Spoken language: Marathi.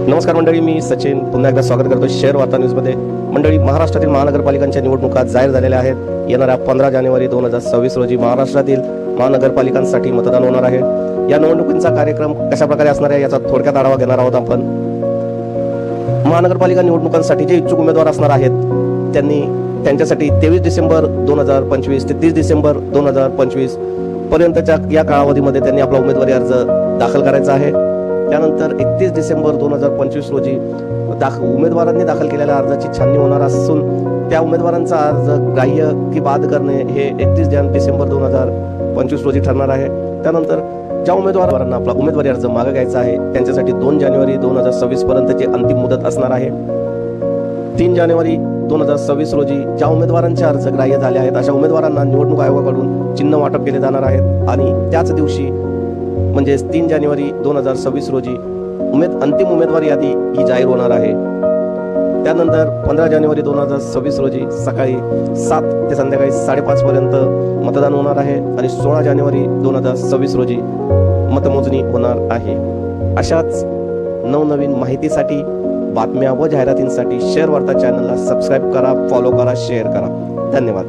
नमस्कार मंडळी, मी सचिन पुन्हा एकदा स्वागत करतो शहर वार्ता न्यूजमध्ये। मंडळी, महाराष्ट्रातील महानगरपालिकांच्या निवडणुका जाहीर झालेल्या आहेत। येणाऱ्या 15 जानेवारी 2026 रोजी महाराष्ट्रातील महानगरपालिकांसाठी मतदान होणार आहे। या निवडणुकीचा कार्यक्रम कशा प्रकारे असणार आहे याचा थोडक्यात आढावा घेणार आहोत आपण। महानगरपालिका निवडणुकांसाठी जे इच्छुक उमेदवार असणार आहेत त्यांनी त्यांच्यासाठी 23 डिसेंबर 2025 ते 30 डिसेंबर 2025 पर्यंतच्या या कालावधीमध्ये त्यांनी आपला उमेदवारी अर्ज दाखल करायचा आहे। त्यानंतर 31 डिसेंबर 2025 रोजी उमेदवारांनी दाखल केलेल्या अर्जाची छाननी होणार असून त्या उमेदवारांचा अर्ज ग्राह्य की बाद करणे हे 31 डिसेंबर 2025 रोजी ठरणार आहे। त्यानंतर ज्या उमेदवारांना आपला उमेदवारी अर्ज मागे घ्यायचा आहे त्यांच्यासाठी 2 जानेवारी 2026 पर्यंतची अंतिम मुदत असणार आहे। 3 जानेवारी 2026 रोजी ज्या उमेदवारांचे अर्ज ग्राह्य झाले आहेत अशा उमेदवारांना निवडणूक आयोगाकडून चिन्ह वाटप केले जाणार आहेत आणि त्याच दिवशी म्हणजे 3 जानेवारी 2026 रोजी अंतिम उमेदवारी यादी ही जाहीर होणार आहे। त्यानंतर 15 जानेवारी 2026 रोजी सकाळी 7 ते संध्याकाळी 5:30 पर्यंत मतदान होणार आहे आणि 16 जानेवारी 2026 रोजी मतमोजणी होणार आहे। अशाच नवनवीन माहितीसाठी, बातम्या व जाहिरातींसाठी शहर वार्ता चॅनलला सबस्क्राईब करा, फॉलो करा, शेअर करा। धन्यवाद।